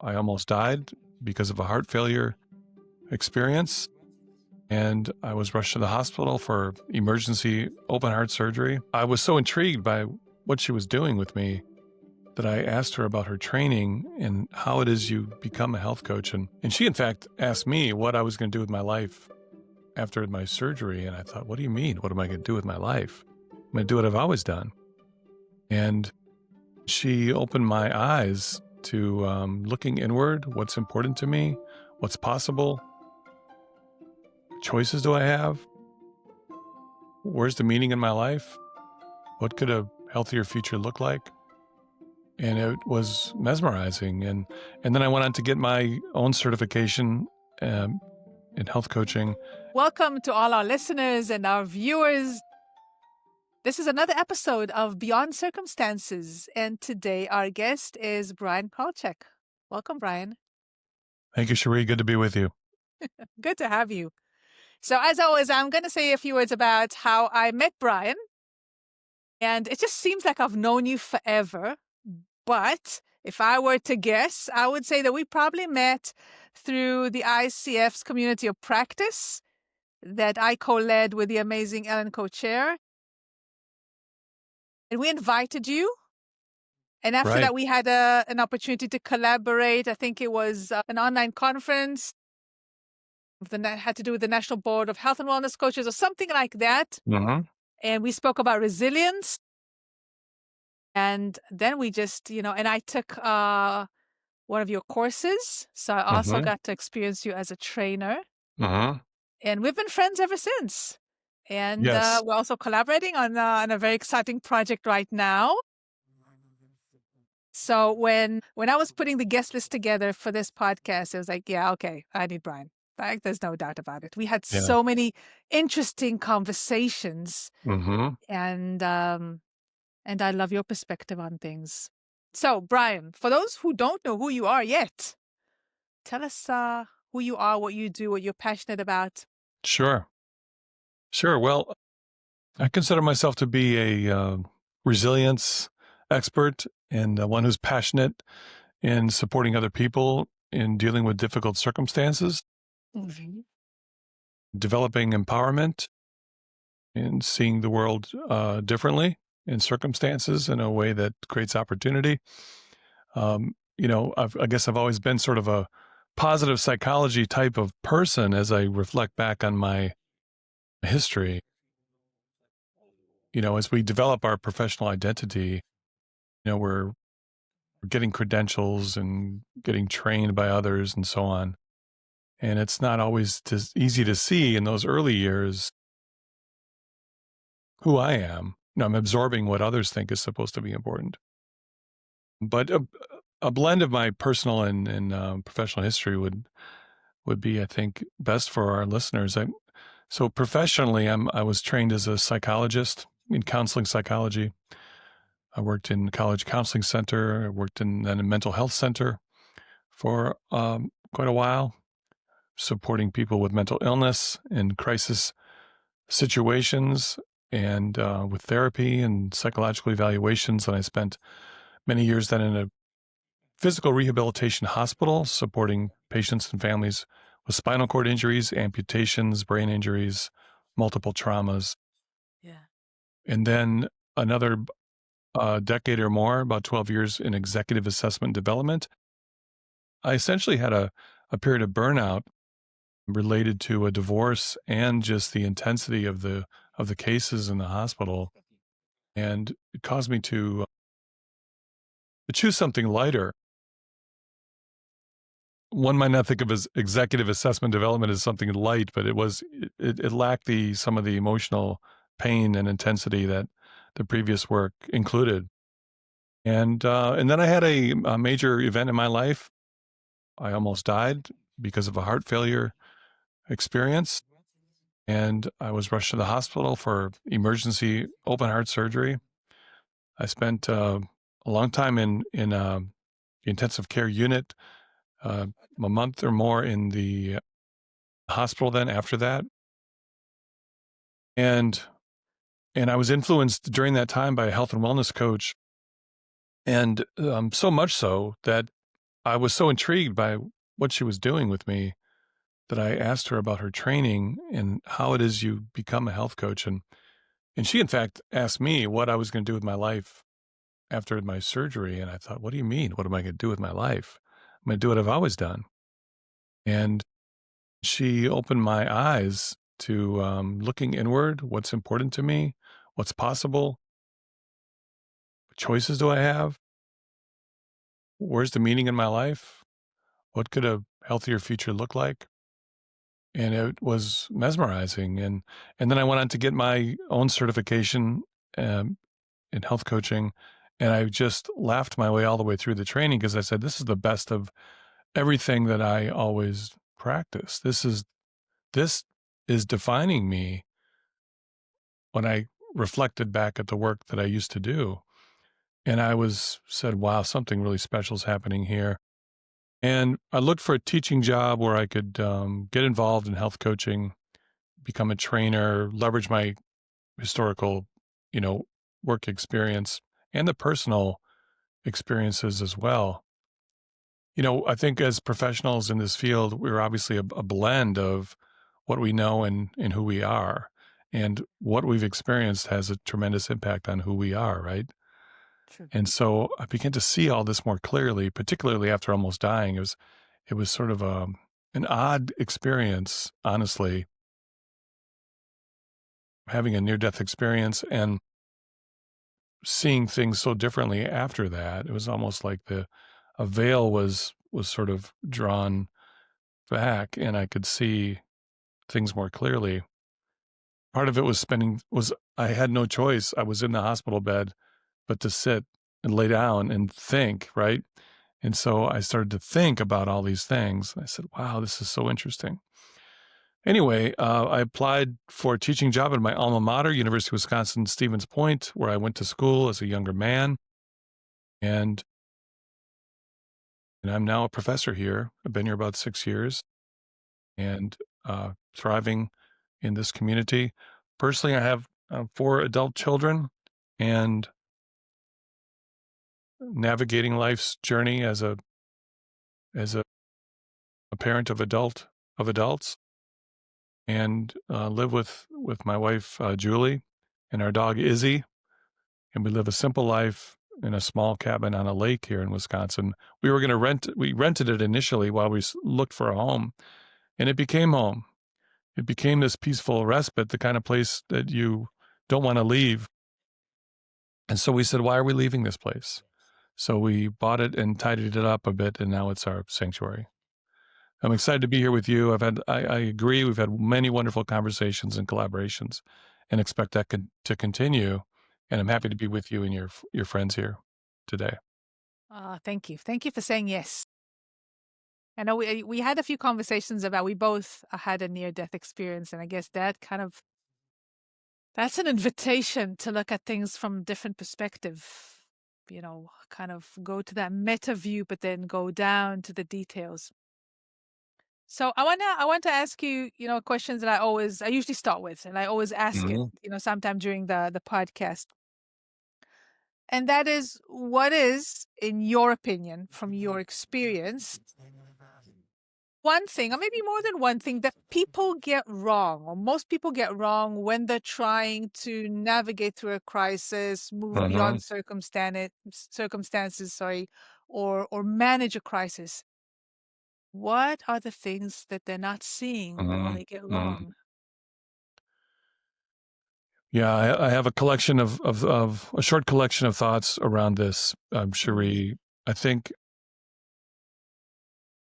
I almost died because of a heart failure experience, and I was rushed to the hospital for emergency open heart surgery. I was so intrigued by what she was doing with me that I asked her about her training and how it is you become a health coach. And she, in fact, asked me what I was going to do with my life after my surgery. And I thought, what do you mean? What am I going to do with my life? I'm going to do what I've always done. And she opened my eyes to looking inward, what's important to me, what's possible, what choices do I have, where's the meaning in my life, what could a healthier future look like? And it was mesmerizing. And then I went on to get my own certification in health coaching. Welcome to all our listeners and our viewers. This is another episode of Beyond Circumstances, and today our guest is Brian Krolczyk. Welcome, Brian. Thank you, Shiri. Good to be with you. Good to have you. So as always, I'm going to say a few words about how I met Brian. And it just seems like I've known you forever. But if I were to guess, I would say that we probably met through the ICF's community of practice that I co-led with the amazing Ellen co-chair. And we invited you. And after that, we had an opportunity to collaborate. I think it was an online conference that had to do with the National Board of Health and Wellness Coaches or something like that. Mm-hmm. And we spoke about resilience. And then we just, and I took one of your courses. So I also got to experience you as a trainer. Mm-hmm. And we've been friends ever since. And Yes. we're also collaborating on a very exciting project right now. So when I was putting the guest list together for this podcast, it was like, yeah, okay, I need Brian. Like, there's no doubt about it. We had so many interesting conversations. Mm-hmm. And I love your perspective on things. So, Brian, for those who don't know who you are yet, tell us who you are, what you do, what you're passionate about. Sure. Well, I consider myself to be a resilience expert and one who's passionate in supporting other people in dealing with difficult circumstances, developing empowerment, and seeing the world differently in circumstances in a way that creates opportunity. I guess I've always been sort of a positive psychology type of person as I reflect back on my history. As we develop our professional identity, we're getting credentials and getting trained by others and so on. And it's not always easy to see in those early years who I am. I'm absorbing what others think is supposed to be important. But a blend of my personal and professional history would be, I think, best for our listeners. So professionally, I was trained as a psychologist in counseling psychology. I worked in college counseling center. I worked in a mental health center for quite a while, supporting people with mental illness and crisis situations and with therapy and psychological evaluations. And I spent many years then in a physical rehabilitation hospital supporting patients and families with spinal cord injuries, amputations, brain injuries, multiple traumas. Yeah. And then another decade or more, about 12 years in executive assessment development. I essentially had a period of burnout related to a divorce and just the intensity of the cases in the hospital. And it caused me to choose something lighter. One might not think of as executive assessment development as something light, but it lacked some of the emotional pain and intensity that the previous work included. And then I had a major event in my life. I almost died because of a heart failure experience. And I was rushed to the hospital for emergency open heart surgery. I spent a long time in the intensive care unit, a month or more in the hospital then after that. And I was influenced during that time by a health and wellness coach. And so much so that I was so intrigued by what she was doing with me that I asked her about her training and how it is you become a health coach. And she, in fact, asked me what I was going to do with my life after my surgery. And I thought, what do you mean? What am I going to do with my life? I'm going to do what I've always done. And she opened my eyes to looking inward, what's important to me, what's possible, what choices do I have, where's the meaning in my life, what could a healthier future look like? And it was mesmerizing. And then I went on to get my own certification um, in health coaching, and I just laughed my way all the way through the training because I said, this is the best of everything that I always practice. This is defining me when I reflected back at the work that I used to do. And I said, wow, something really special is happening here. And I looked for a teaching job where I could get involved in health coaching, become a trainer, leverage my historical, work experience and the personal experiences as well. I think as professionals in this field, we're obviously a blend of what we know and who we are. And what we've experienced has a tremendous impact on who we are, right? True. And so I began to see all this more clearly, particularly after almost dying. It was sort of an odd experience, honestly, having a near-death experience and seeing things so differently after that. It was almost like a veil was sort of drawn back, and I could see things more clearly. Part of it was I had no choice. I was in the hospital bed, but to sit and lay down and think, right? And so I started to think about all these things. I said, wow, this is so interesting. Anyway, I applied for a teaching job at my alma mater, University of Wisconsin, Stevens Point, where I went to school as a younger man. And, and I'm now a professor here. I've been here about 6 years and thriving in this community. Personally, I have 4 adult children and navigating life's journey as a parent of adults, and live with my wife Julie and our dog Izzy, and we live a simple life in a small cabin on a lake here in Wisconsin. We rented it initially while we looked for a home, and it became home. It became this peaceful respite, the kind of place that you don't want to leave. And so we said, why are we leaving this place? So we bought it and tidied it up a bit, and now it's our sanctuary. I'm excited to be here with you. I agree. We've had many wonderful conversations and collaborations and expect that to continue. And I'm happy to be with you and your friends here today. Thank you. Thank you for saying yes. I know we had a few conversations about we both had a near-death experience, and I guess that's an invitation to look at things from a different perspective. Kind of go to that meta view, but then go down to the details. So I want to ask you, questions that I usually start with, and I always ask it, Mhm. sometime during the podcast. And that is, what is, in your opinion, from your experience, one thing, or maybe more than one thing, that people get wrong, or most people get wrong when they're trying to navigate through a crisis, move Mhm. beyond circumstances, or manage a crisis. What are the things that they're not seeing or Mhm. they get Mhm. wrong? Yeah, I have a short collection of thoughts around this, Mm, Cherie. I think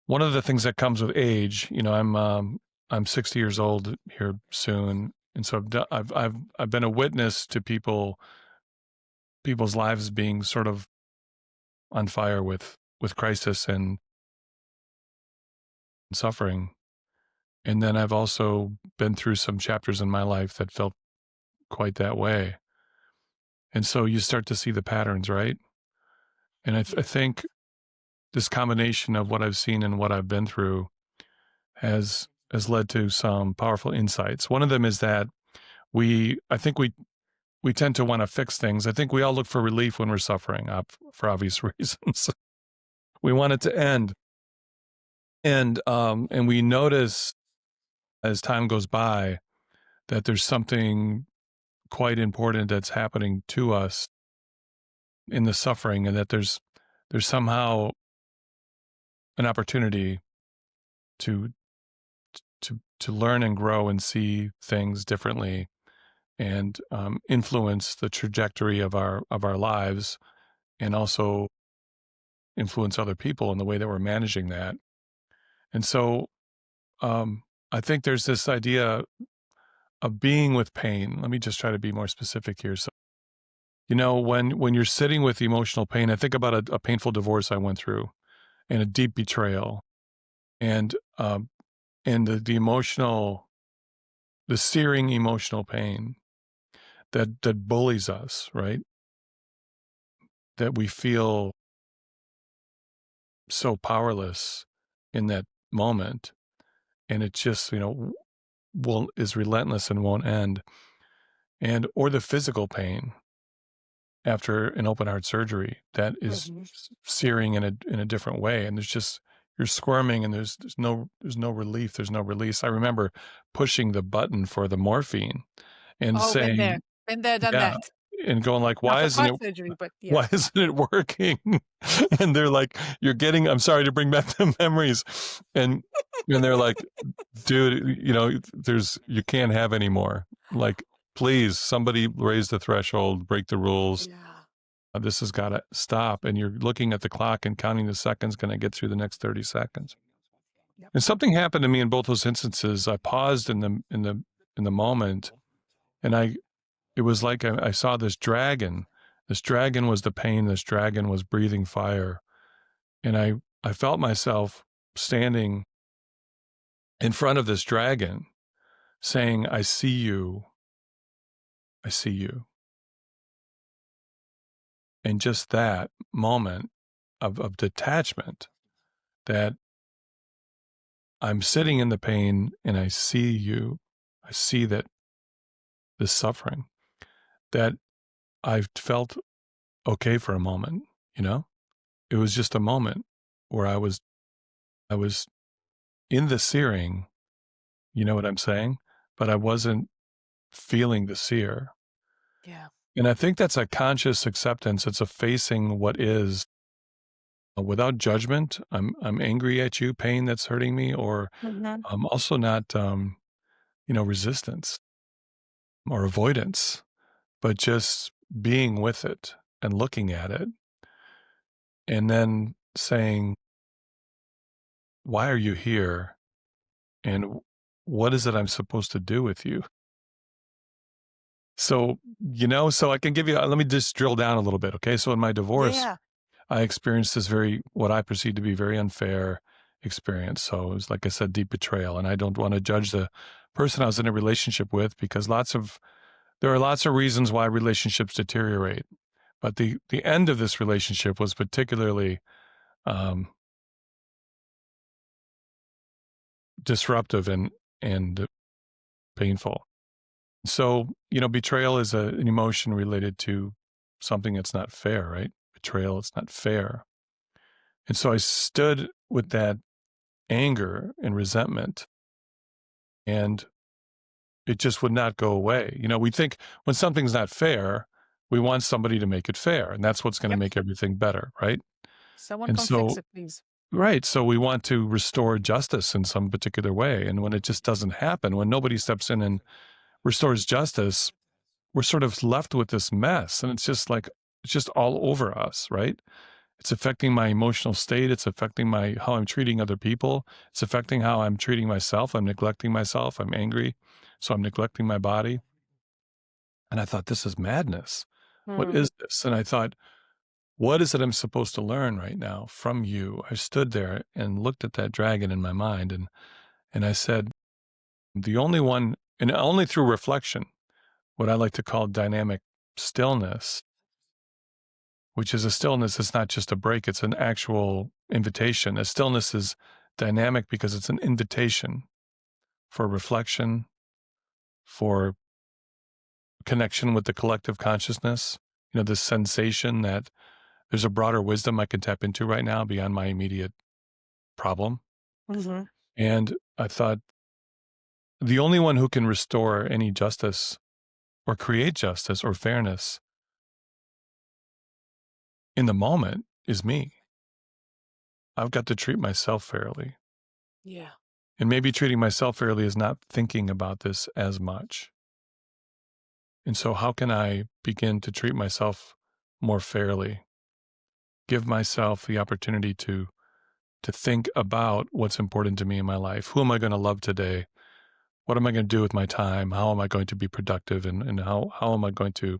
one of the things that comes with age, I'm 60 years old here soon, and so I've been a witness to people's lives being sort of on fire with crisis and suffering. And then I've also been through some chapters in my life that felt quite that way. And so you start to see the patterns, right? And I yes. think this combination of what I've seen and what I've been through has led to some powerful insights. One of them is that I think we tend to want to fix things. I think we all look for relief when we're suffering, for obvious reasons. We want it to end. And we notice as time goes by that there's something quite important that's happening to us in the suffering, and that there's somehow an opportunity to to learn and grow and see things differently, and influence the trajectory of our lives, and also influence other people in the way that we're managing that. And so um, I think there's this idea of being with pain. Let me just try to be more specific here. So, when you're sitting with emotional pain, I think about a painful divorce I went through, and a deep betrayal, and the emotional, the searing emotional pain that bullies us, right? That we feel so powerless in that moment, and it just will is relentless and won't end. And or the physical pain after an open heart surgery that is Mhm. searing in a different way, and you're squirming, and there's no relief, there's no release. I remember pushing the button for the morphine and Oh, been there. saying, Been there, done yeah, that. and going like, Not why with isn't heart it surgery, but yeah. why isn't it working? And they're like, you're getting, I'm sorry to bring back the memories. And they're like, dude, you can't have any more. Like, please, somebody raise the threshold, break the rules. Yeah. This has got to stop. And you're looking at the clock and counting the seconds. Can I get through the next 30 seconds? Yep. And something happened to me in both those instances. I paused in the moment, and it was like I saw this dragon. This dragon was the pain. This dragon was breathing fire. And I felt myself standing in front of this dragon saying, I see you. I see you. And just that moment of detachment, that I'm sitting in the pain and I see you. I see that this suffering, that I felt okay for a moment, you know? It was just a moment where I was in the searing, you know what I'm saying? But I wasn't feeling the sear. Yeah. And I think that's a conscious acceptance. It's a facing what is without judgment. I'm angry at you, pain that's hurting me, or Mhm. I'm also not, resistance or avoidance, but just being with it and looking at it, and then saying, why are you here? And what is it I'm supposed to do with you? So, so I can give you, let me just drill down a little bit. Okay. So in my divorce, Yeah. I experienced this what I perceived to be very unfair experience. So it was, like I said, deep betrayal. And I don't want to judge the person I was in a relationship with, because there are lots of reasons why relationships deteriorate. But the end of this relationship was particularly um, disruptive and painful. So, betrayal is an emotion related to something that's not fair, right? Betrayal, it's not fair. And so I stood with that anger and resentment, and it just would not go away. We think when something's not fair, we want somebody to make it fair, and that's what's going to Yep. make everything better, right? Someone And come fix so, it, please. right, so we want to restore justice in some particular way, and when it just doesn't happen, when nobody steps in and restores justice, we're sort of left with this mess, and it's just all over us, right? It's affecting my emotional state. It's affecting how I'm treating other people. It's affecting how I'm treating myself. I'm neglecting myself. I'm angry, so I'm neglecting my body. And I thought, this is madness. What Mm. is this? And I thought, what is it I'm supposed to learn right now from you? I stood there and looked at that dragon in my mind, and I said, the only one, and only through reflection, what I like to call dynamic stillness, which is a stillness that's not just a break, it's an actual invitation. A stillness is dynamic because it's an invitation for reflection, for connection with the collective consciousness, this sensation that there's a broader wisdom I can tap into right now beyond my immediate problem. Hmm. And I thought the only one who can restore any justice or create justice or fairness in the moment is me. I've got to treat myself fairly. Yeah. And maybe treating myself fairly is not thinking about this as much. And so, how can I begin to treat myself more fairly? Give myself the opportunity to think about what's important to me in my life. Who am I going to love today? What am I going to do with my time? How am I going to be productive? And how am I going to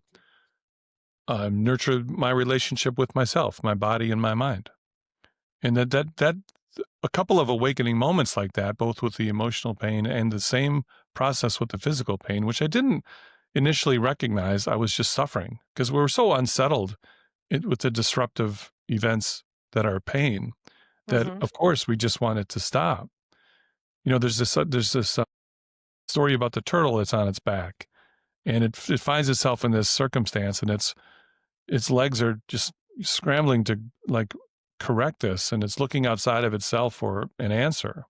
nurture my relationship with myself, my body, and my mind? And that a couple of awakening moments like that, both with the emotional pain and the same process with the physical pain, which I didn't initially recognize I was just suffering because we were so unsettled with the disruptive events that are pain that, Hmm. of course, we just want it to stop. There's this story about the turtle that's on its back, and it finds itself in this circumstance, and its legs are just scrambling to like correct this, and it's looking outside of itself for an answer.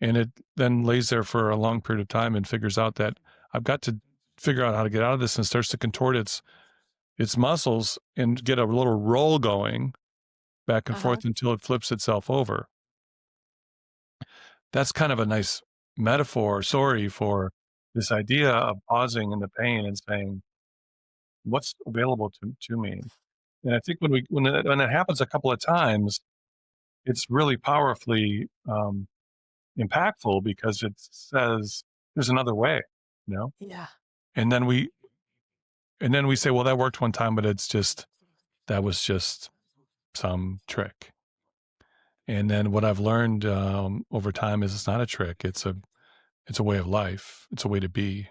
And it then lays there for a long period of time and figures out that I've got to figure out how to get out of this, and starts to contort its muscles and get a little roll going back and Uh-huh. forth until it flips itself over. That's kind of a nice metaphor, sorry, for this idea of pausing in the pain and saying, what's available to me? And I think when it happens a couple of times, it's really powerfully impactful because it says there's another way, you know? Yeah. And then we say, well, that worked one time, but that was just some trick. And then what I've learned over time is it's not a trick. It's a way of life. It's a way to be.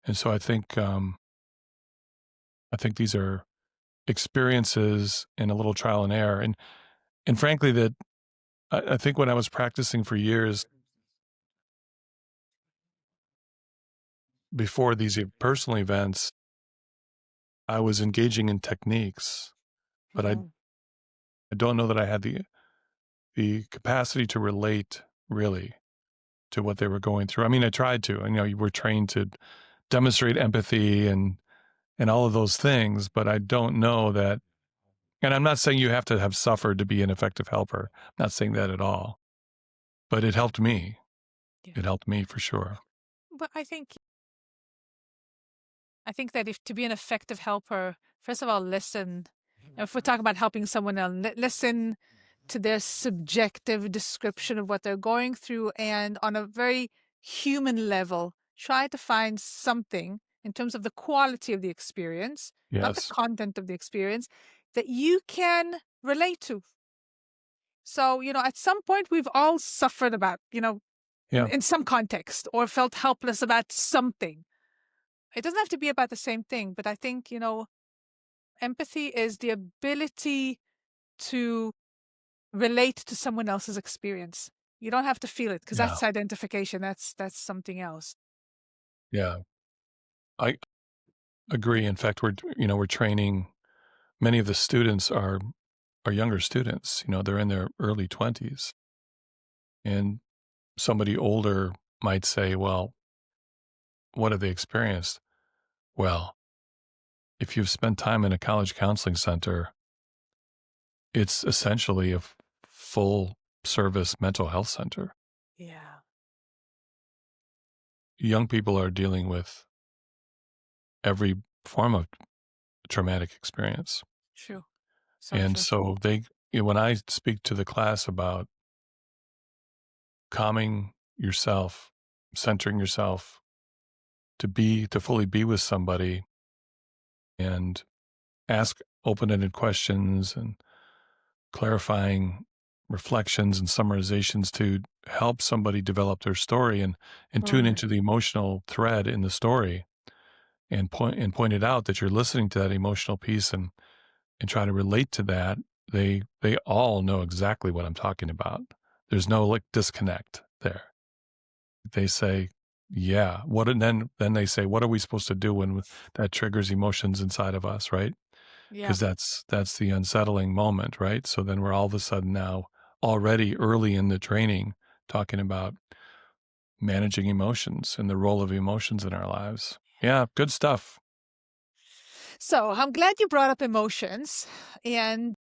And so I think these are experiences and a little trial and error. And frankly, that I think when I was practicing for years before these personal events, I was engaging in techniques, but Hmm. I don't know that I had the capacity to relate really to what they were going through. I mean, I tried to. You were trained to demonstrate empathy and all of those things, but I don't know that. And I'm not saying you have to have suffered to be an effective helper. I'm not saying that at all. But it helped me. Yeah. It helped me for sure. But I think that if to be an effective helper, first of all, listen. If we're talking about helping someone else, listen to their subjective description of what they're going through, and on a very human level, try to find something in terms of the quality of the experience, not the Yes. content of the experience, that you can relate to. So, at some point, we've all suffered about, Yeah. in some context, or felt helpless about something. It doesn't have to be about the same thing, but I think, empathy is the ability to relate to someone else's experience. You don't have to feel it because Yeah. that's identification. That's something else. Yeah. I agree. In fact, we're training many of the students are younger students. They're in their early 20s. And somebody older might say, well, what have they experienced? Well, if you've spent time in a college counseling center, it's essentially a full service mental health center. Yeah, Young people are dealing with every form of traumatic experience. true. So And true. so when I speak to the class about calming yourself, centering yourself to fully be with somebody and ask open-ended questions and clarifying reflections and summarizations to help somebody develop their story and tune Right. into the emotional thread in the story and point it out that you're listening to that emotional piece and try to relate to that. They all know exactly what I'm talking about. There's no like disconnect there. They say, yeah, what, and then they say, what are we supposed to do when that triggers emotions inside of us, right? Yeah. because that's the unsettling moment, right? So then we're all of a sudden now already early in the training talking about managing emotions and the role of emotions in our lives. Yeah, good stuff. So I'm glad you brought up emotions, and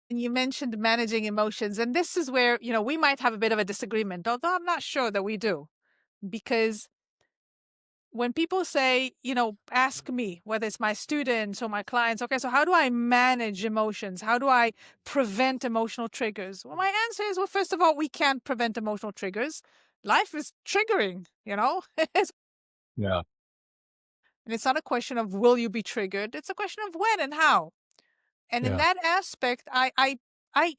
you mentioned managing emotions. And this is where, we might have a bit of a disagreement, although I'm not sure that we do. Because when people say, ask me, whether it's my students or my clients, okay, so how do I manage emotions? How do I prevent emotional triggers? Well, my answer is, well, first of all, we can't prevent emotional triggers. Life is triggering, It's- Yeah, and it's not a question of will you be triggered. It's a question of when and how. And in yeah, that aspect, I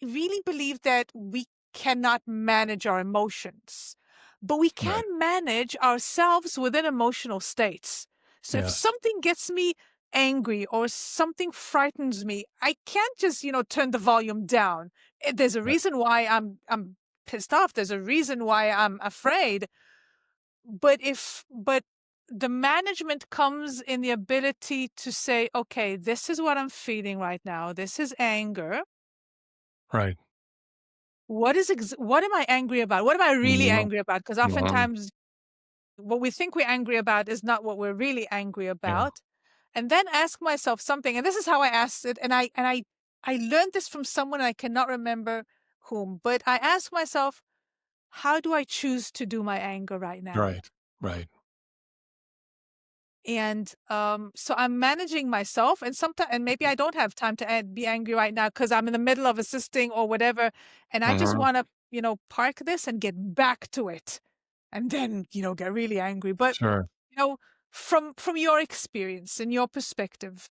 really believe that we cannot manage our emotions, but we can right. manage ourselves within emotional states. So if Yes, something gets me angry or something frightens me, I can't just, turn the volume down. There's a right, reason why I'm pissed off. There's a reason why I'm afraid. But the management comes in the ability to say, okay, this is what I'm feeling right now. This is anger. right. What am I angry about? What am I really Mhm, angry about? Because mhm. oftentimes what we think we're angry about is not what we're really angry Yeah, about. And then ask myself something, and this is how I asked it, and I learned this from someone, I cannot remember whom, but I asked myself, how do I choose to do my anger right now? right, right. And so I'm managing myself, and sometimes, and maybe I don't have time to be angry right now because I'm in the middle of assisting or whatever, and I just Mhm. want to, park this and get back to it, and then, get really angry. But Sure. you know, from your experience and your perspective,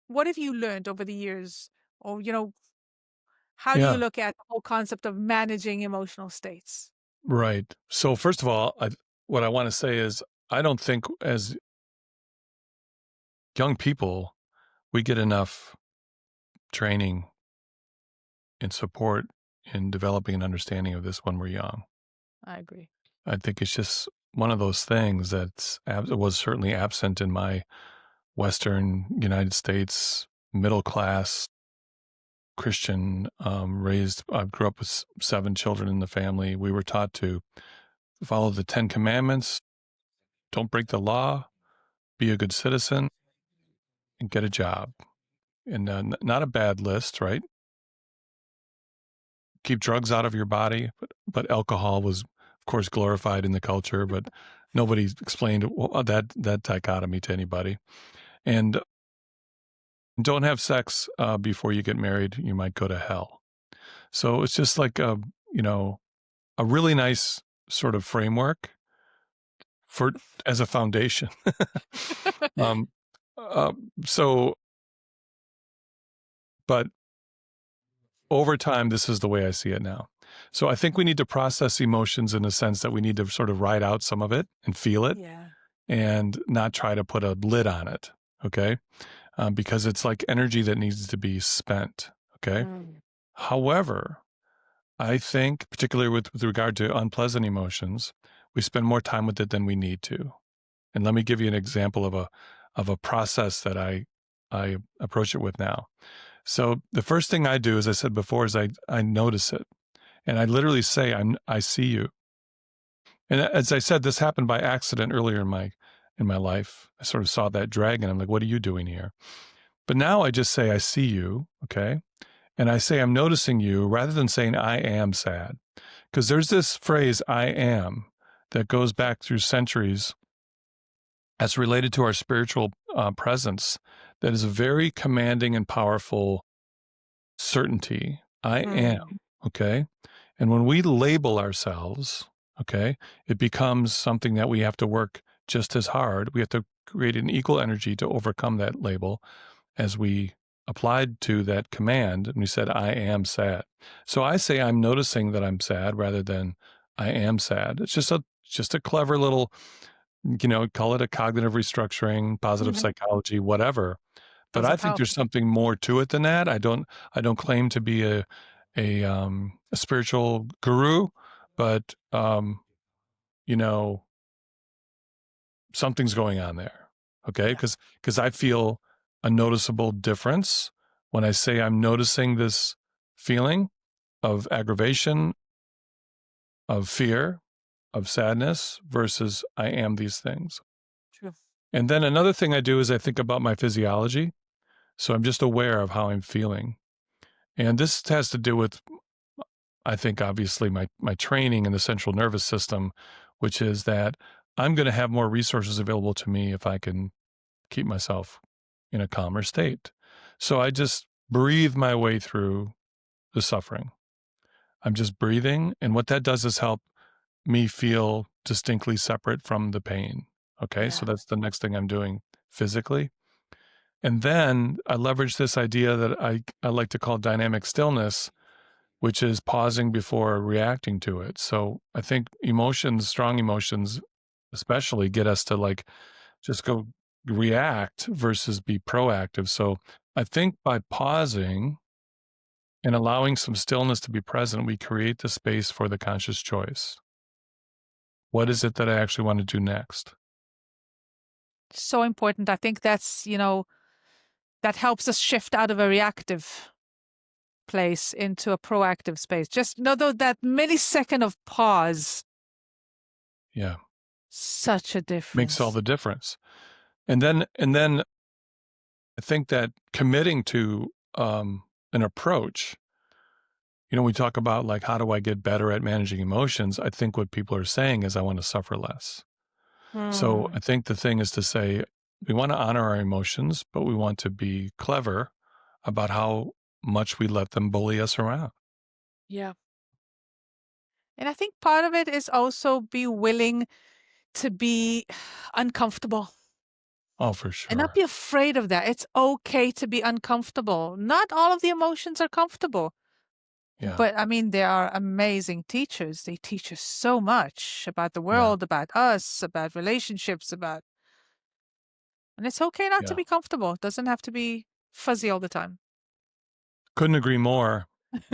what have you learned over the years, or how do you Yeah, look at the whole concept of managing emotional states? right. So first of all, what I want to say is I don't think as young people we get enough training and support in developing an understanding of this when we're young. I agree. I think it's just one of those things was certainly absent in my Western United States middle class Christian raised. I grew up with seven children in the family. We were taught to follow the 10 Commandments, don't break the law, be a good citizen, and get a job. And not a bad list, right? Keep drugs out of your body, but alcohol was, of course, glorified in the culture. But nobody explained that dichotomy to anybody. And don't have sex before you get married; you might go to hell. So it's just like you know, a really nice sort of framework for as a foundation. um, uh, so, but over time, this is the way I see it now. So I think we need to process emotions in a sense that we need to sort of ride out some of it and feel it Yeah. and not try to put a lid on it. Okay. Because it's like energy that needs to be spent. Okay. Mm. However, I think, particularly with regard to unpleasant emotions, we spend more time with it than we need to. And let me give you an example of a process that I approach it with now. So the first thing I do, as I said before, is I notice it. And I literally say, I see you. And as I said, this happened by accident earlier in my life. I sort of saw that dragon. I'm like, what are you doing here? But now I just say, I see you. Okay. And I say, I'm noticing you rather than saying, I am sad. Because there's this phrase, I am, that goes back through centuries as related to our spiritual presence that is a very commanding and powerful certainty. I am. Mm. Okay. And when we label ourselves, okay, it becomes something that we have to work just as hard. We have to create an equal energy to overcome that label as we applied to that command and we said, I am sad. So I say I'm noticing that I'm sad rather than I am sad. It's just a clever little, call it a cognitive restructuring, positive Mhm. psychology, whatever. But Those are I think there's powerful. something more to it than that. I don't claim to be a spiritual guru, but you know, something's going on there. Okay. Yeah. Cause I feel a noticeable difference when I say I'm noticing this feeling of aggravation, of fear, of sadness versus I am these things. True. And then another thing I do is I think about my physiology. So I'm just aware of how I'm feeling. And this has to do with, I think, obviously my training in the central nervous system, which is that I'm going to have more resources available to me if I can keep myself in a calmer state. So I just breathe my way through the suffering. I'm just breathing. And what that does is help me feel distinctly separate from the pain. Okay. So Yeah. that's the next thing I'm doing physically. And then I leverage this idea that I like to call dynamic stillness, which is pausing before reacting to it. So I think emotions, strong emotions, especially get us to like just go react versus be proactive. So I think by pausing and allowing some stillness to be present, we create the space for the conscious choice. What is it that I actually want to do next? So important. I think that's, that helps us shift out of a reactive place into a proactive space. Just that millisecond of pause, Yeah, such a makes all difference. the difference. And then I think that committing to an approach, we talk about like, how do I get better at managing emotions? I think what people are saying is, I want to suffer less. So Hmm. I think the thing is to say, we want to honor our emotions, but we want to be clever about how much we let them bully us around. Yeah. And I think part of it is also be willing to be uncomfortable Oh, for and not sure. be afraid of that. It's okay to be uncomfortable. Not all of the emotions are comfortable. Yeah. But I mean, they are amazing teachers. They teach us so much about the Yeah. world, about us, about relationships, and it's okay not to Yeah. be comfortable. It doesn't have to be fuzzy all the time. Couldn't agree more.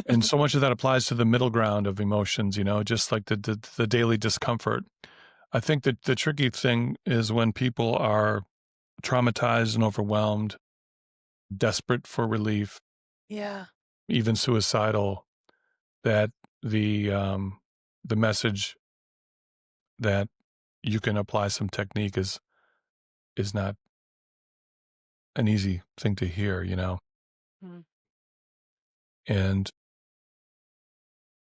And so much of that applies to the middle ground of emotions, just like the daily discomfort. I think that the tricky thing is when people are traumatized and overwhelmed, desperate for relief, Yeah. even suicidal, that the message that you can apply some technique is not an easy thing to hear. Mm. And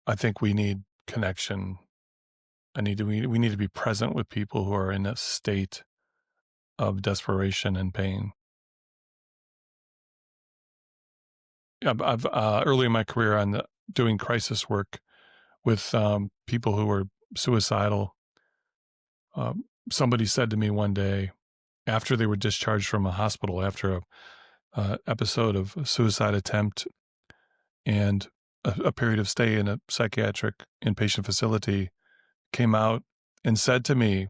I think we need connection. We need to be present with people who are in a state of desperation and pain. I've early in my career doing crisis work with people who were suicidal. Somebody said to me one day, after they were discharged from a hospital after a episode of a suicide attempt and a period of stay in a psychiatric inpatient facility, came out and said to me,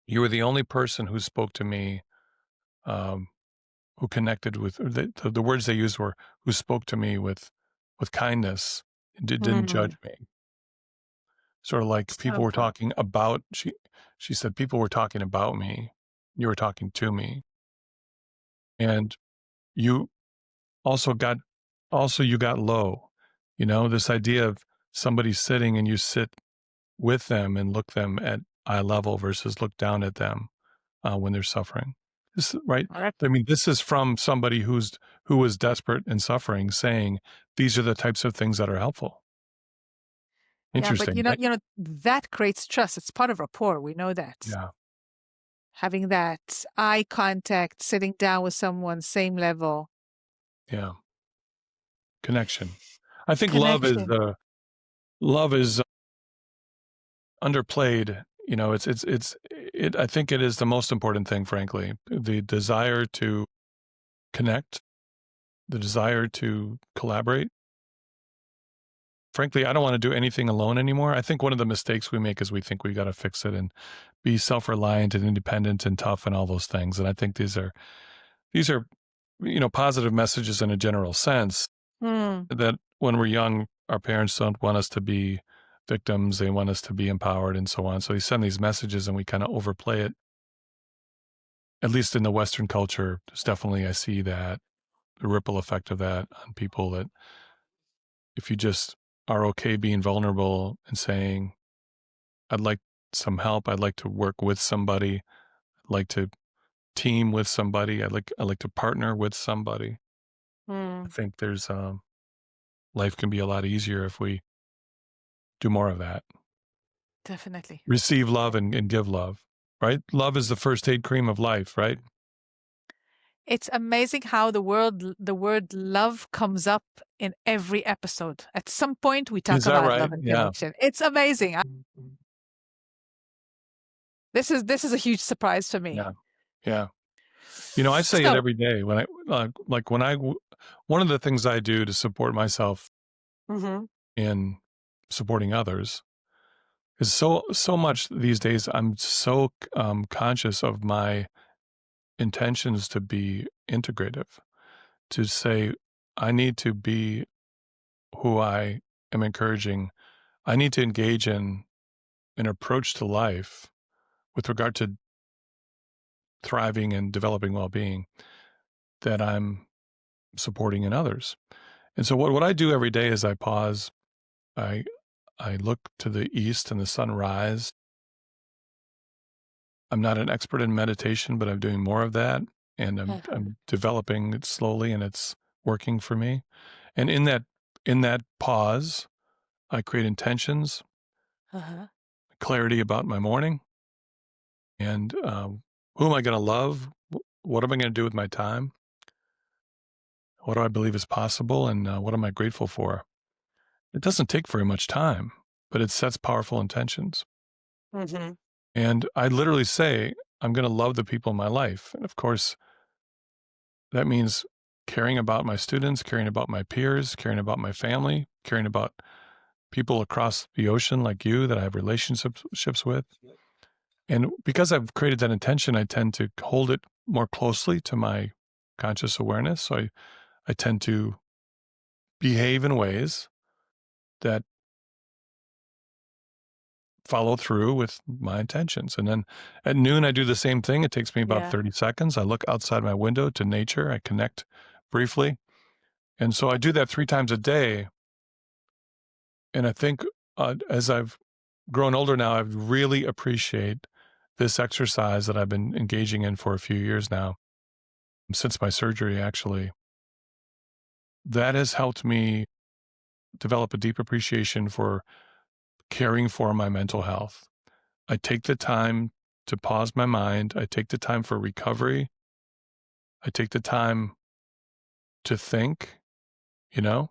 "You were the only person who spoke to me, um, who connected with." The words they used were, "Who spoke to me with kindness, and didn't Mm. judge me." Sort of like So people were important. talking about. She said, "People were talking about me. You were talking to me, and you also got you got low." This idea of somebody sitting and you sit with them and look them at eye level versus look down at them when they're suffering. Right? All right. I mean, this is from somebody who was desperate and suffering, saying these are the types of things that are helpful. Yeah, but Interesting, right? that creates trust. It's part of rapport. We know that. Yeah, Having that eye contact, sitting down with someone, same level, yeah. Connection. I think connection. love is underplayed. I think it is the most important thing, frankly. The desire to connect, the desire to collaborate. Frankly, I don't want to do anything alone anymore. I think one of the mistakes we make is we think we got to fix it and be self-reliant and independent and tough and all those things. And I think these are positive messages in a general sense, Hmm. that when we're young, our parents don't want us to be victims. They want us to be empowered and so on. So they send these messages and we kind of overplay it. at least in the Western culture, there's definitely, I see that, the ripple effect of that on people, that if you just are okay being vulnerable and saying, I'd like some help, I'd like to work with somebody, I'd like to team with somebody, I like to partner with somebody. I Mm, think there's life can be a lot easier if we do more of that. definitely. Receive love and give love, right? Love is the first aid cream of life, right? It's amazing how the word love comes up in every episode. At some point, we talk Is that about right? love and Yeah. connection. It's amazing. This is a huge surprise for me. Yeah. Yeah. You know, I say it So, every day when like when one of the things I do to support myself hmm in supporting others is so much these days. I'm so conscious of my intentions to be integrative, to say I need to be who I am encouraging. I need to engage in an approach to life with regard to thriving and developing well-being that I'm supporting in others. And so what I do every day is I pause, I I look to the east and the sun rise. I'm not an expert in meditation, but I'm doing more of that, and uh-huh, I'm developing it slowly, and it's working for me. And in that pause, I create intentions, uh-huh. clarity about my morning, and who am I going to love? What am I going to do with my time? What do I believe is possible, and what am I grateful for? It doesn't take very much time, but it sets powerful intentions. hmm And I literally say, I'm going to love the people in my life. And of course, that means caring about my students, caring about my peers, caring about my family, caring about people across the ocean like you that I have relationships with. And because I've created that intention, I tend to hold it more closely to my conscious awareness. So I tend to behave in ways that follow through with my intentions. And then at noon, I do the same thing. It takes me about Yeah. 30 seconds. I look outside my window to nature. I connect briefly. And so I do that 3 times a day. And I think as I've grown older now, I really appreciate this exercise that I've been engaging in for a few years now, since my surgery, actually. That has helped me develop a deep appreciation for caring for my mental health. I take the time to pause my mind. I take the time for recovery. I take the time to think, you know,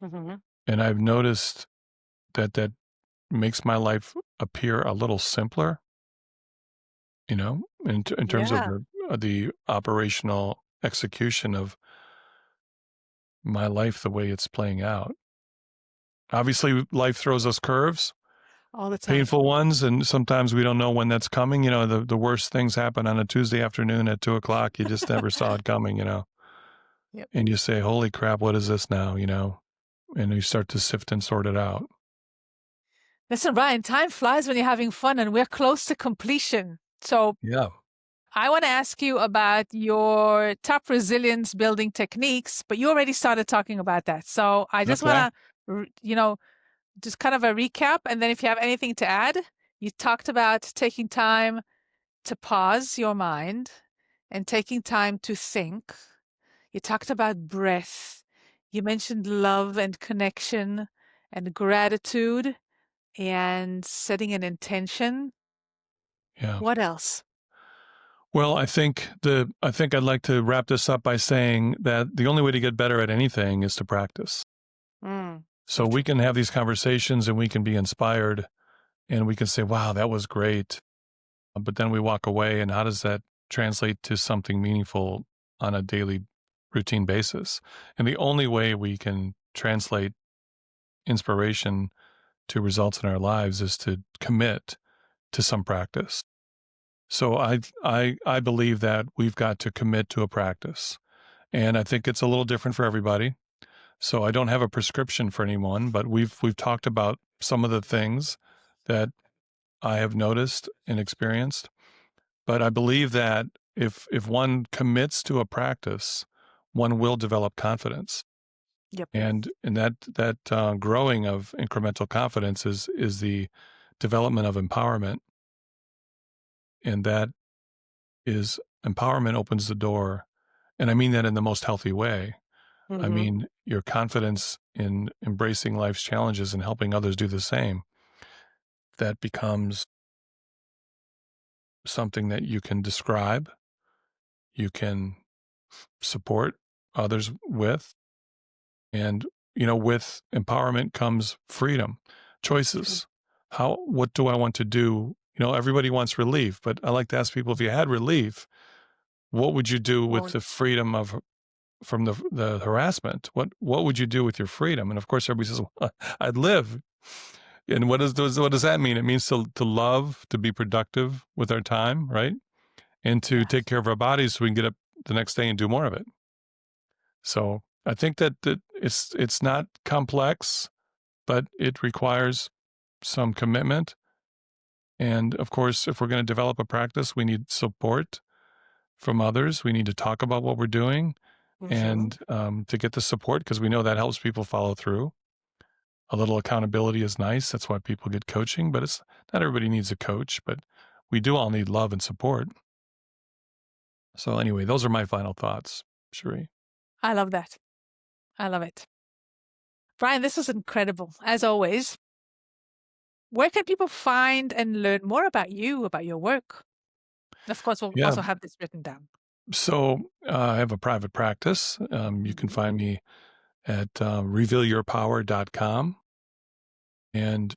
hmm and I've noticed that makes my life appear a little simpler, in terms of Yeah. the operational execution of my life, the way it's playing out. Obviously, life throws us curves, All the time. painful ones, and sometimes we don't know when that's coming. You know, the worst things happen on a Tuesday afternoon at 2 o'clock. You just never saw it coming, Yep. and you say, holy crap, what is this now? And you start to sift and sort it out. Listen, Ryan, time flies when you're having fun, and we're close to completion. So Yeah. I want to ask you about your top resilience building techniques, but you already started talking about that. So I just Okay. want to, just kind of a recap. And then if you have anything to add, you talked about taking time to pause your mind and taking time to think. You talked about breath. You mentioned love and connection and gratitude and setting an intention. Yeah. What else? Well, I think I'd like to wrap this up by saying that the only way to get better at anything is to practice. So So we true. can have these conversations and we can be inspired and we can say, wow, that was great. But then we walk away, and how does that translate to something meaningful on a daily routine basis? And the only way we can translate inspiration to results in our lives is to commit to some practice. So I believe that we've got to commit to a practice. And I think it's a little different for everybody. So I don't have a prescription for anyone, but we've talked about some of the things that I have noticed and experienced. But I believe that if one commits to a practice, one will develop confidence. Yep. And that growing of incremental confidence is the development of empowerment, and that is empowerment opens the door, and I mean that in the most healthy way. I Mm-hmm. mean your confidence in embracing life's challenges and helping others do the same. That becomes something that you can describe, you can support others with, and with empowerment comes freedom, True. choices. What do I want to do? Everybody wants relief, but I like to ask people, if you had relief, what would you do with Won't. the freedom of from the harassment? What would you do with your freedom? And of course everybody says, well, I'd live. And what does that mean? It means to love, to be productive with our time, right? And to Yes. take care of our bodies so we can get up the next day and do more of it. So I think that it's not complex, but it requires some commitment. And of course, if we're going to develop a practice, we need support from others. We need to talk about what we're doing, Mm-hmm. and to get the support, because we know that helps people follow through. A little accountability is nice. That's why people get coaching, but it's not everybody needs a coach, but we do all need love and support. So anyway, those are my final thoughts, Cherie. I love that. I love it. Brian, this was incredible. As always, where can people find and learn more about you, about your work? Of course, we'll Yeah. also have this written down. So I have a private practice. You can Mhm. find me at revealyourpower.com. And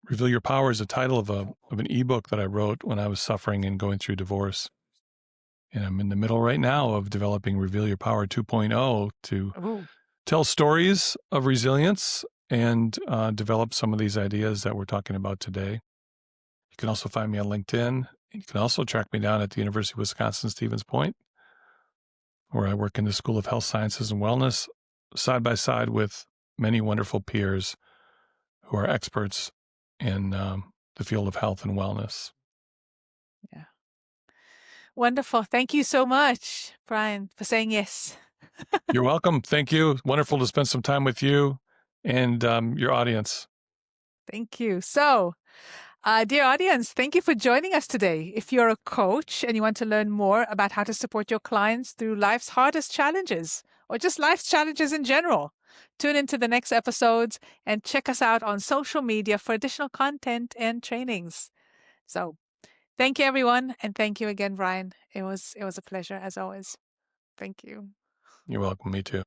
Reveal Your Power is the title of an ebook that I wrote when I was suffering and going through divorce. And I'm in the middle right now of developing Reveal Your Power 2.0 to Ooh. tell stories of resilience and develop some of these ideas that we're talking about today. You can also find me on LinkedIn. You can also track me down at the University of Wisconsin Stevens Point, where I work in the School of Health Sciences and Wellness, side by side with many wonderful peers who are experts in the field of health and wellness. Yeah. Wonderful. Thank you so much, Brian, for saying yes. You're welcome. Thank you. Wonderful to spend some time with you and your audience. Thank you. So, dear audience, thank you for joining us today. If you're a coach and you want to learn more about how to support your clients through life's hardest challenges or just life's challenges in general, tune into the next episodes and check us out on social media for additional content and trainings. So, thank you everyone, and thank you again, Brian. It was a pleasure as always. Thank you. You're welcome. Me too.